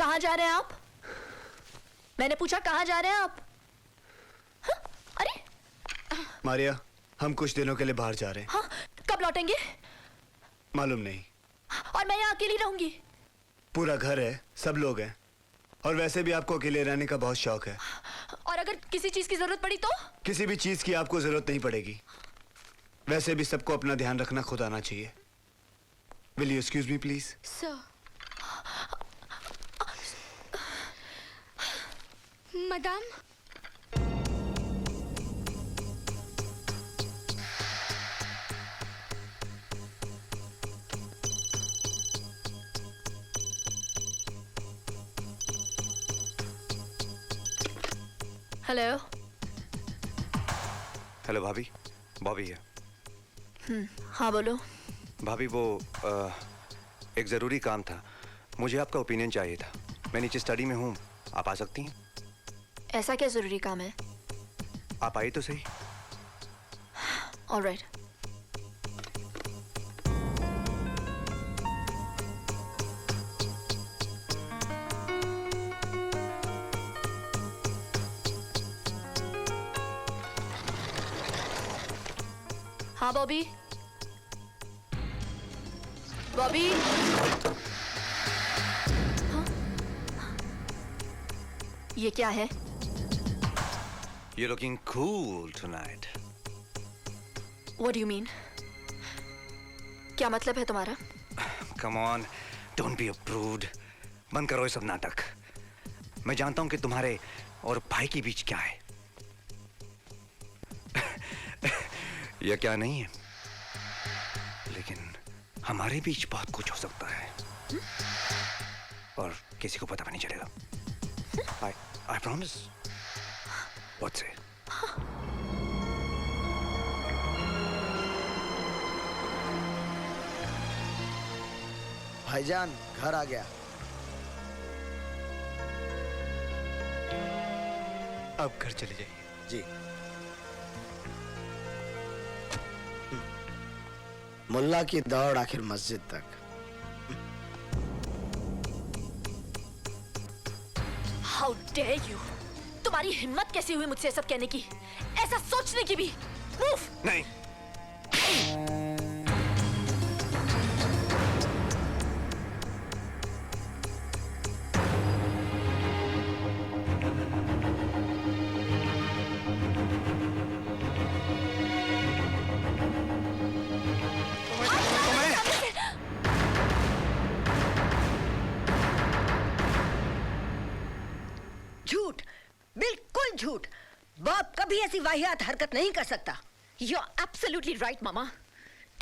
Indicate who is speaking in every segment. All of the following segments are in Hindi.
Speaker 1: कहाँ जा रहे हैं आप? मैंने पूछा कहाँ जा रहे हैं आप? हाँ? अरे
Speaker 2: मारिया, हम कुछ दिनों के लिए बाहर जा रहे हैं।
Speaker 1: हाँ, कब लौटेंगे?
Speaker 2: मालूम नहीं।
Speaker 1: और मैं यहाँ अकेली रहूंगी?
Speaker 2: पूरा घर है, सब लोग हैं, और वैसे भी आपको अकेले रहने का बहुत शौक है।
Speaker 1: और अगर किसी चीज की जरूरत पड़ी तो?
Speaker 2: किसी भी चीज की आपको जरूरत नहीं पड़ेगी। वैसे भी सबको अपना ध्यान रखना खुद आना चाहिए। Will you excuse me, please?
Speaker 1: Sir.
Speaker 3: Madam.
Speaker 1: Hello.
Speaker 4: Hello भाभी, बॉबी है।
Speaker 1: हाँ बोलो।
Speaker 4: भाभी वो एक ज़रूरी काम था, मुझे आपका ओपिनियन चाहिए था। मैं नीचे स्टडी में हूँ, आप आ सकती हैं?
Speaker 1: ऐसा क्या जरूरी काम है?
Speaker 4: आप आई तो सही।
Speaker 1: ऑलराइट। हाँ बॉबी। बॉबी। हाँ? ये क्या है?
Speaker 4: You're looking cool tonight.
Speaker 1: What do you mean? क्या मतलब है तुम्हारा?
Speaker 4: Come on, don't be a prude. बंद करो ये सब नाटक। मैं जानता हूँ कि तुम्हारे और भाई के बीच क्या है। यह क्या नहीं है, लेकिन हमारे बीच बहुत कुछ हो सकता है और किसी को पता भी नहीं चलेगा। I promise. What's it?
Speaker 5: भाईजान घर आ गया।
Speaker 2: अब घर चले जाइए।
Speaker 5: जी। मुल्ला की दौड़ आखिर मस्जिद तक।
Speaker 1: How dare you? तुम्हारी हिम्मत कैसी हुई मुझसे सब कहने की? ऐसा सोचने की भी? Move!
Speaker 4: नहीं।
Speaker 6: झूठ, बिल्कुल झूठ। बॉब कभी ऐसी वाहियात हरकत नहीं कर सकता।
Speaker 1: You're absolutely right, Mama.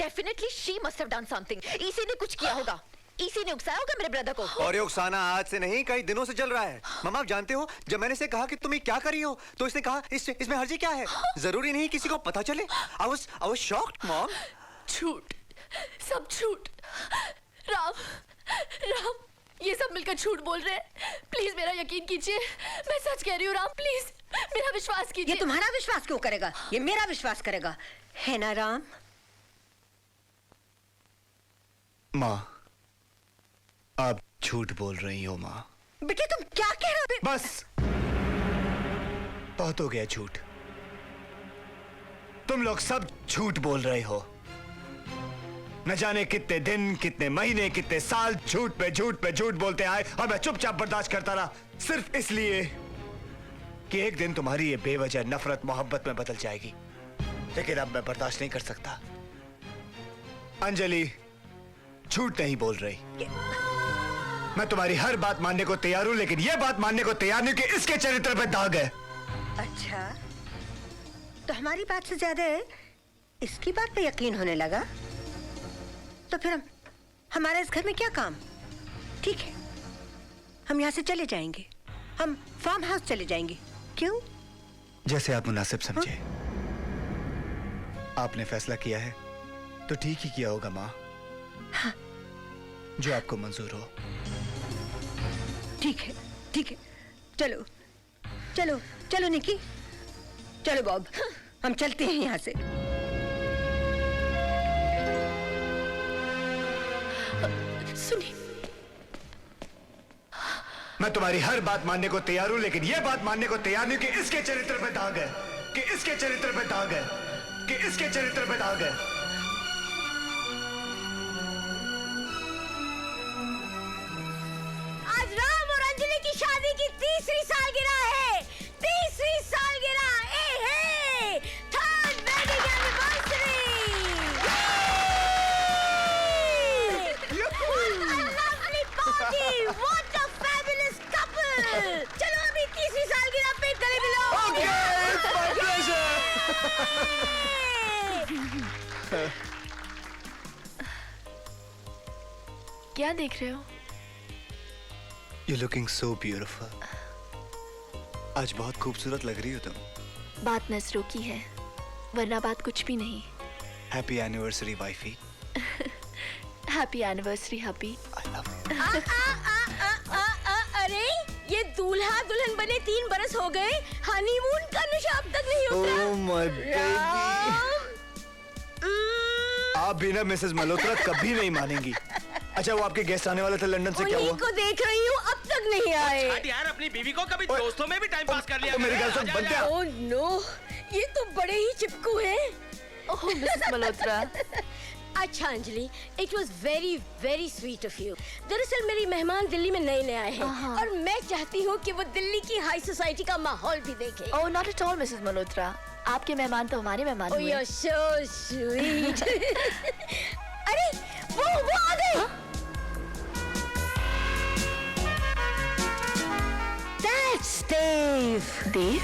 Speaker 1: Definitely she must have done something. इसी ने कुछ किया होगा। इसी ने उकसाया होगा मेरे ब्रदर को।
Speaker 4: और ये उकसाना आज से नहीं, कई दिनों से चल रहा है। मम्मा आप जानते हो, जब मैंने इसे कहा कि तुम ये क्या कर रही हो, तो इसने कहा इसमें हर्जी क्या है? जरूरी नहीं किसी को पता चले। I was shocked, Mom.
Speaker 1: झूठ, सब झूठ। राम, ये सब मिलकर झूठ बोल रहे हैं। प्लीज मेरा यकीन कीजिए, मैं सच कह रही हूँ राम, प्लीज मेरा विश्वास कीजिए।
Speaker 6: ये तुम्हारा विश्वास क्यों करेगा? ये मेरा विश्वास करेगा, है ना राम?
Speaker 2: माँ, आप झूठ बोल रही हो माँ।
Speaker 6: बेटे तुम क्या कह रहे हो?
Speaker 2: बस, बहुत हो गया झूठ। तुम लोग सब झूठ बोल रहे हो। न जाने कितने दिन, कितने महीने, कितने साल झूठ पे झूठ बोलते आए और मैं चुपचाप बर्दाश्त करता रहा, सिर्फ इसलिए कि एक दिन तुम्हारी ये बेवजह नफरत मोहब्बत में बदल जाएगी। लेकिन अब मैं बर्दाश्त नहीं कर सकता। अंजलि झूठ नहीं बोल रही। मैं तुम्हारी हर बात मानने को तैयार हूं, लेकिन यह बात मानने को तैयार नहीं कि इसके चरित्र पे दाग है।
Speaker 6: अच्छा, तो हमारी बात से ज्यादा इसकी बात पे यकीन होने लगा? तो फिर हमारा इस घर में क्या काम? ठीक है, हम यहाँ से चले जाएंगे। हम फार्म हाउस चले जाएंगे। क्यों?
Speaker 2: जैसे आप मुनासिब समझे। आपने फैसला किया है तो ठीक ही किया होगा माँ।
Speaker 6: हाँ।
Speaker 2: जो आपको मंजूर हो।
Speaker 6: ठीक है, ठीक है, चलो चलो चलो निकी, चलो बॉब, हम चलते हैं यहाँ से।
Speaker 1: सुनिए,
Speaker 2: मैं तुम्हारी हर बात मानने को तैयार हूं, लेकिन यह बात मानने को तैयार नहीं कि इसके चरित्र पे दाग है, कि इसके चरित्र पे दाग है, कि इसके चरित्र पे दाग है।
Speaker 6: आज राम और अंजलि की शादी की तीसरी सालगिरह है। तीसरी सालगिरह। ए hey third wedding anniversary. Lovely party. What a fabulous couple. चलो अभी तीसरी सालगिरह पे गले मिलो।
Speaker 1: क्या देख रहे हो?
Speaker 2: You're looking so beautiful. आज बहुत खूबसूरत लग रही हो तुम।
Speaker 1: बात नजरों की है, वरना बात कुछ भी नहीं।
Speaker 2: Happy anniversary wifey.
Speaker 1: Happy anniversary hubby.
Speaker 2: I love you.
Speaker 6: अरे ये दूल्हा दुल्हन बने 3 बरस हो गए, हनीमून का नशा अब तक नहीं उतरा।
Speaker 2: Oh my baby. आप भी ना मिसेस मल्होत्रा कभी नहीं मानेंगी। अच्छा, वो आपके गेस्ट आने वाले थे लंदन से, क्या हुआ?
Speaker 6: उन्हीं को देख रही हूँ, अब तक नहीं आए।
Speaker 3: हट यार, अपनी बीवी को कभी दोस्तों में भी टाइम पास कर लिया।
Speaker 2: मेरी गल सुन, बंद क्या?
Speaker 6: ओह नो, ये तो बड़े ही चिपकू हैं।
Speaker 1: ओह मिसेस मल्होत्रा।
Speaker 6: अच्छा Anjali, it was very very sweet of you. दरअसल मेरी मेहमान दिल्ली में नए नए आए हैं और मैं चाहती हूँ कि वो दिल्ली की हाई सोसाइटी का माहौल भी देखें।
Speaker 1: Oh not at all Mrs Malhotra, आपके मेहमान तो हमारे मेहमान
Speaker 6: ओह
Speaker 1: हुए।
Speaker 6: You are so sweet. अरे वो आ गए। That's Dave.
Speaker 1: देव?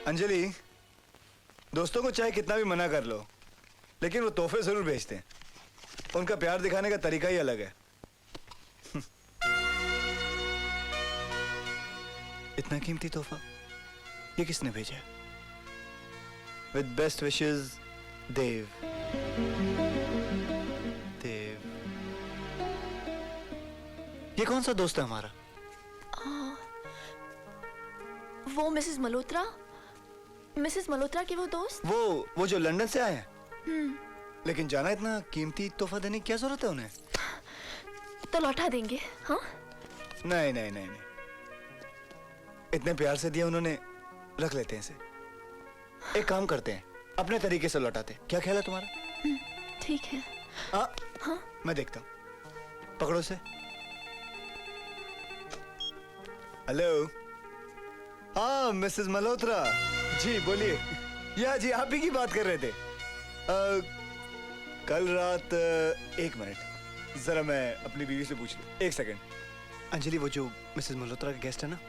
Speaker 2: अंजलि, दोस्तों को चाहे कितना भी मना कर लो, लेकिन वो तोहफे जरूर भेजते हैं। उनका प्यार दिखाने का तरीका ही अलग है। इतना कीमती तोहफा ये किसने भेजा? विद बेस्ट विशेस, देव। देव, ये कौन सा दोस्त है हमारा?
Speaker 1: वो मिसेस मल्होत्रा? मिसेस मल्होत्रा के वो दोस्त?
Speaker 2: वो जो लंदन से आए हैं। लेकिन जाना इतना कीमती तोहफा देने की क्या जरूरत है उन्हें?
Speaker 1: तो लौटा देंगे। हाँ?
Speaker 2: नहीं नहीं नहीं नहीं, इतने प्यार से दिया उन्होंने, रख लेते हैं इसे। एक काम करते हैं, अपने तरीके से लौटाते हैं। क्या ख्याल है तुम्हारा?
Speaker 1: ठीक है।
Speaker 2: हाँ, मैं देखता हूँ। पकड़ो से। हेलो। हाँ मिसेस मल्होत्रा जी, बोलिए। या जी, आप ही की बात कर रहे थे। कल रात, एक मिनट जरा मैं अपनी बीवी से पूछ लूं। एक सेकंड। अंजलि, वो जो मिसेस मल्होत्रा के गेस्ट है ना,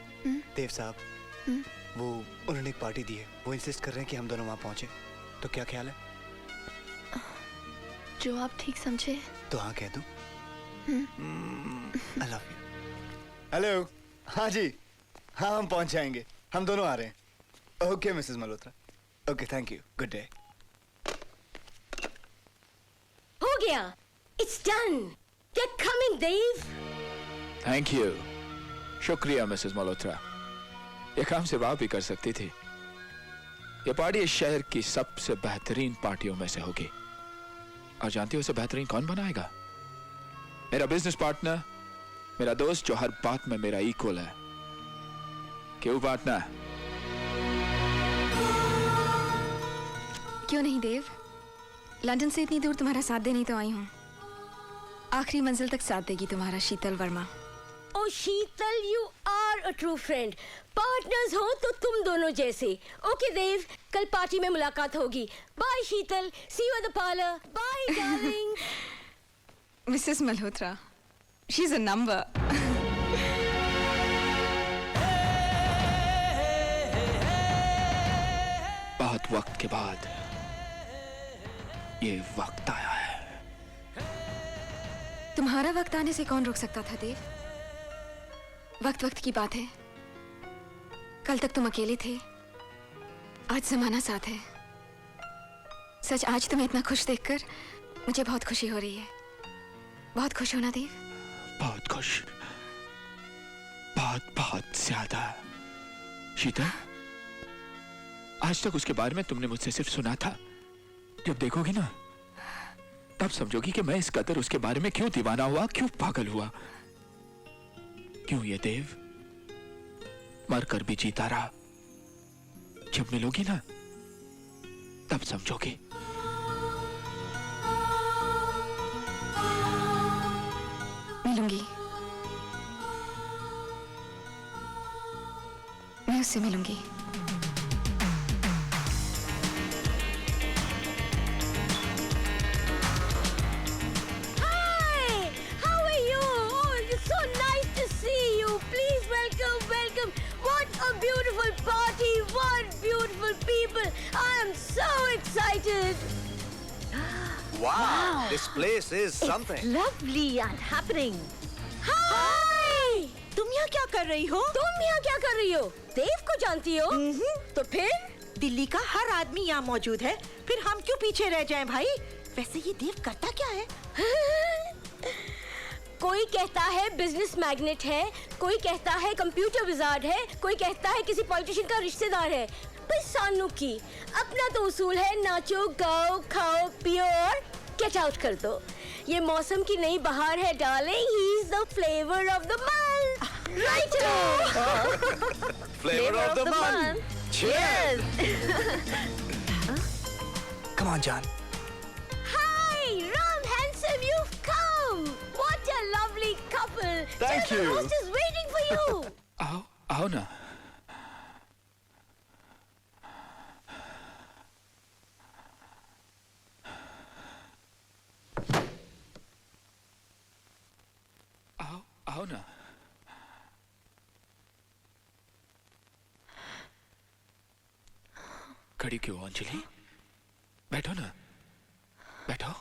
Speaker 2: देव साहब, वो उन्होंने एक पार्टी दी है। वो इंसिस्ट कर रहे हैं कि हम दोनों वहां पहुंचे। तो क्या ख्याल है?
Speaker 1: जो आप ठीक समझे।
Speaker 2: तो हाँ कह दूं? I love you. हेलो। हाँ जी, हाँ हम पहुंच जाएंगे, हम दोनों आ रहे हैं। Okay Mrs Malhotra. Okay, thank you, good day.
Speaker 6: हो गया, it's done. Get coming Dev.
Speaker 7: Thank you, शुक्रिया मिसेस मल्होत्रा। ये काम सिर्फ आप ही कर सकती थी। ये पार्टी इस शहर की सबसे बेहतरीन पार्टियों में से होगी। और जानती हो उसे बेहतरीन कौन बनाएगा? मेरा बिजनेस पार्टनर, मेरा दोस्त जो हर बात में मेरा इक्वल है। क्यों पार्टनर?
Speaker 8: क्यों नहीं देव, लंदन से इतनी दूर तुम्हारा साथ देने तो आई हूँ। आखिरी मंजिल तक साथ देगी तुम्हारा शीतल वर्मा।
Speaker 6: ओ Sheetal, you are a true friend. Partners हो तो तुम दोनों जैसे। ओके देव, कल पार्टी में मुलाकात होगी। Bye Sheetal, see you at the parlour. Bye darling.
Speaker 8: Mrs Malhotra, she is a number.
Speaker 7: बहुत वक्त के बाद ये वक्त आया है।
Speaker 8: तुम्हारा वक्त आने से कौन रोक सकता था देव? वक्त वक्त की बात है। कल तक तुम अकेले थे, आज जमाना साथ है। सच, आज तुम्हें इतना खुश देखकर मुझे बहुत खुशी हो रही है। बहुत खुश हो ना देव?
Speaker 7: बहुत खुश, बहुत बहुत ज्यादा। शीतल, आज तक उसके बारे में तुमने मुझसे सिर्फ सुना था। जब देखोगी ना, तब समझोगी कि मैं इस कदर उसके बारे में क्यों दीवाना हुआ, क्यों पागल हुआ, क्यों ये देव मरकर भी जीता रहा। जब मिलोगी ना, तब समझोगी।
Speaker 8: मिलूंगी, मैं उससे मिलूंगी।
Speaker 6: Hi, how are you? Oh, it's so nice to see you. Please welcome, welcome. What a beautiful party. What beautiful people. I am so excited.
Speaker 4: Wow, this place is something.
Speaker 6: Lovely and happening. Hi! तुम यहाँ क्या कर रही हो? तुम यहाँ क्या कर रही हो? देव को जानती हो? तो फिर?
Speaker 9: दिल्ली का हर आदमी यहाँ मौजूद है, फिर हम क्यों पीछे रह जाएं भाई? वैसे ये देव करता क्या है?
Speaker 6: कोई कहता है बिजनेस मैग्नेट है, कोई कहता है कंप्यूटर विजार्ड है, कोई कहता है किसी पॉलिटिशियन का रिश्तेदार है। पर सानू की अपना तो उसूल है, नाचो गाओ खाओ पियो और गेट आउट कर दो। ये मौसम की नई बहार है darling, he is the flavour of the month. Right?
Speaker 4: Flavor of the month.
Speaker 6: Cheers.
Speaker 4: Come on, John.
Speaker 6: Hi, Ram handsome, you've come. What a lovely couple.
Speaker 4: Thank
Speaker 6: The
Speaker 4: you.
Speaker 6: host is waiting for you.
Speaker 7: आओ, आओ ना। आओ, आओ ना। खड़ी क्यों हो अंजलि? बैठो ना, बैठो।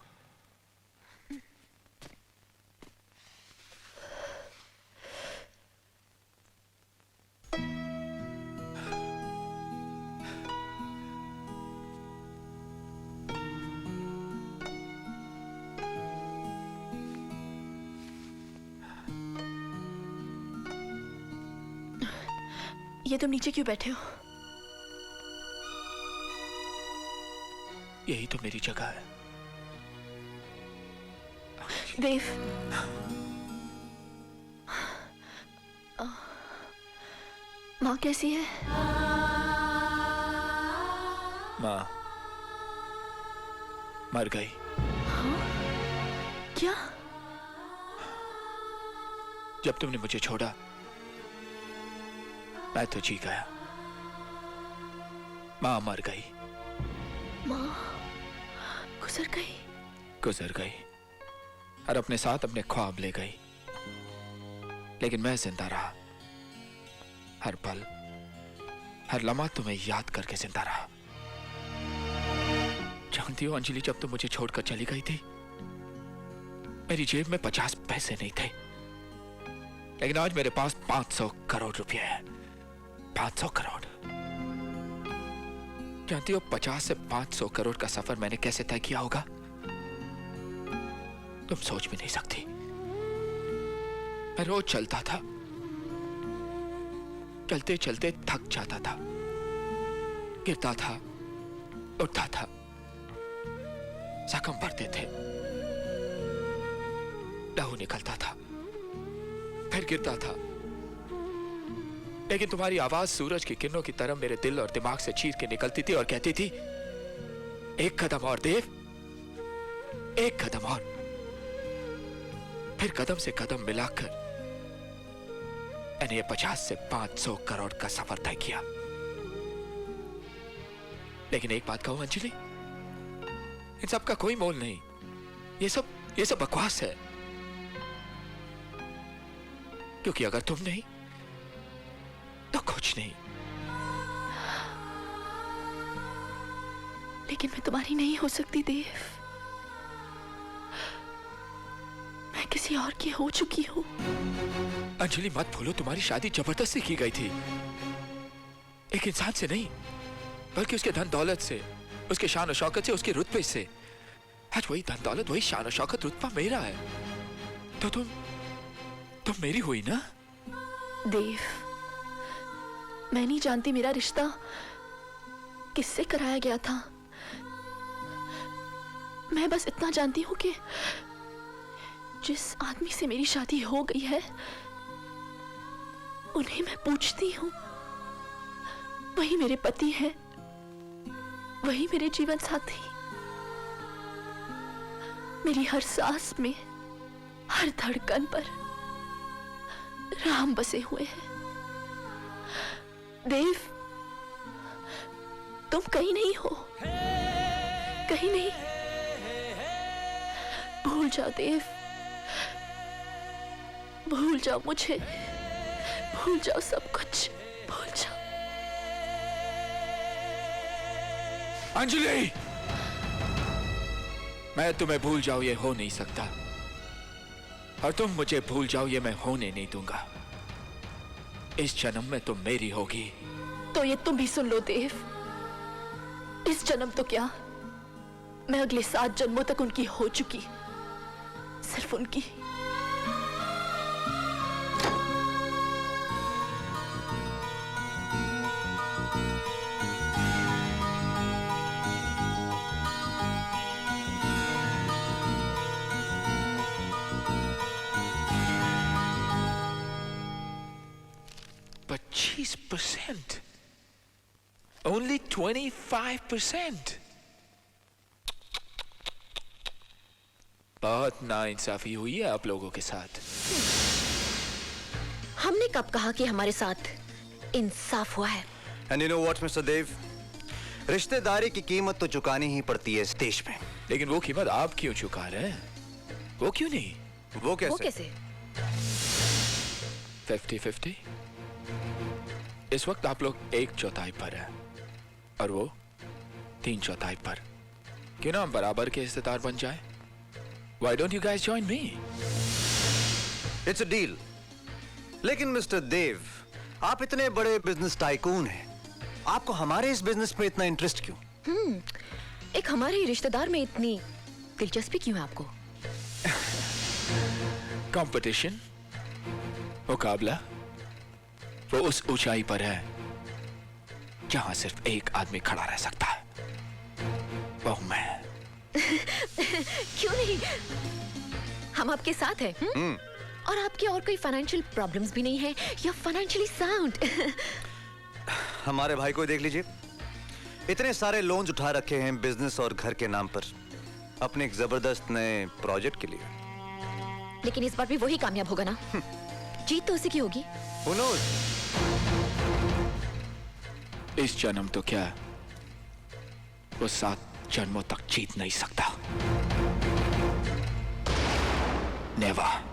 Speaker 1: ये तुम नीचे क्यों बैठे हो?
Speaker 7: यही तो मेरी जगह है।
Speaker 1: देव, माँ कैसी है?
Speaker 7: माँ मर गई।
Speaker 1: क्या?
Speaker 7: जब तुमने मुझे छोड़ा, मैं तो जी गया। माँ मर गई।
Speaker 1: माँ गुजर गई?
Speaker 7: गुजर गई और अपने साथ अपने ख्वाब ले गई, लेकिन मैं जिंदा रहा। हर पल, हर लम्हा तुम्हें याद करके जिंदा रहा। जानती हो अंजलि, जब तुम मुझे छोड़कर चली गई थी, मेरी जेब में 50 पैसे नहीं थे, लेकिन आज मेरे पास 500 करोड़ रुपए हैं। 500 करोड़। जानती हो 50 से 500 करोड़ का सफर मैंने कैसे तय किया होगा? तुम सोच भी नहीं सकती। मैं रोज चलता था, चलते चलते थक जाता था, गिरता था, उठता था, जख्म पड़ते थे, लहू निकलता था, फिर गिरता था, लेकिन तुम्हारी आवाज सूरज की किरणों की तरह मेरे दिल और दिमाग से चीर के निकलती थी और कहती थी, एक कदम और देव, एक कदम और। फिर कदम से कदम मिलाकर मैंने ये 50 से 500 करोड़ का सफर तय किया। लेकिन एक बात कहूं अंजलि, इन सब का कोई मोल नहीं। ये सब बकवास है, क्योंकि अगर तुम नहीं तो कुछ नहीं।
Speaker 1: लेकिन मैं तुम्हारी नहीं हो सकती देव। मैं किसी और की हो चुकी हूँ।
Speaker 7: अंजलि मत भूलो, तुम्हारी शादी जबरदस्ती की गई थी, एक इंसान से नहीं, बल्कि उसके धन दौलत से, उसके शान और शौकत से, उसके रुतबे से। आज वही धन दौलत, वही शान और शौकत, रुतबा मेरा है, तो तुम मेरी हुई ना?
Speaker 1: देव, मैं नहीं जानती मेरा रिश्ता किससे कराया गया था। मैं बस इतना जानती हूं कि जिस आदमी से मेरी शादी हो गई है उन्हें मैं पूछती हूं, वही मेरे पति हैं, वही मेरे जीवन साथी। मेरी हर सांस में, हर धड़कन पर राम बसे हुए हैं। देव, तुम कहीं नहीं हो, कहीं नहीं। भूल जाओ देव, भूल जाओ मुझे, भूल जाओ सब कुछ, भूल जाओ।
Speaker 7: अंजलि, मैं तुम्हें भूल जाऊं ये हो नहीं सकता, और तुम मुझे भूल जाओ ये मैं होने नहीं दूंगा। इस जन्म में तुम मेरी होगी।
Speaker 1: तो ये तुम भी सुन लो देव, इस जन्म तो क्या, मैं अगले 7 जन्मों तक उनकी हो चुकी, सिर्फ उनकी।
Speaker 7: %? Only 25%? बहुत नाइंसाफी हुई है आप लोगों के साथ।
Speaker 1: हमने कब कहा कि हमारे साथ इंसाफ हुआ है?
Speaker 4: And you know what, Mr. Dev? रिश्तेदारी की कीमत तो चुकानी ही पड़ती है इस देश में।
Speaker 7: लेकिन वो कीमत आप क्यों चुका रहे हैं? वो क्यों नहीं?
Speaker 4: वो कैसे?
Speaker 1: वो कैसे?
Speaker 7: 50-50? इस वक्त आप लोग 1/4 पर हैं और वो 3/4 पर। क्यों ना हम बराबर के हिस्सेदार बन जाएं? Why don't you guys join me?
Speaker 4: It's a deal. लेकिन मिस्टर देव, आप इतने बड़े बिजनेस टाइकून हैं, आपको हमारे इस बिजनेस में इतना इंटरेस्ट क्यों?
Speaker 1: एक हमारे ही रिश्तेदार में इतनी दिलचस्पी क्यों है आपको?
Speaker 7: कंपटीशन, मुकाबला, वो उस ऊंचाई पर है जहां सिर्फ एक आदमी खड़ा रह सकता है, वो मैं।
Speaker 1: क्यों नहीं, हम आपके साथ हैं। और आपके और कोई फाइनेंशियल प्रॉब्लम्स भी नहीं है, या फाइनेंशियली साउंड।
Speaker 4: हमारे भाई को देख लीजिए, इतने सारे लोन्स उठा रखे हैं बिजनेस और घर के नाम पर अपने एक जबरदस्त नए प्रोजेक्ट के लिए।
Speaker 1: लेकिन इस बार भी वही कामयाब होगा ना? जीत तो उसी की होगी।
Speaker 4: Who knows?
Speaker 7: इस जन्म तो क्या, वो 7 जन्मों तक जीत नहीं सकता। नेवर।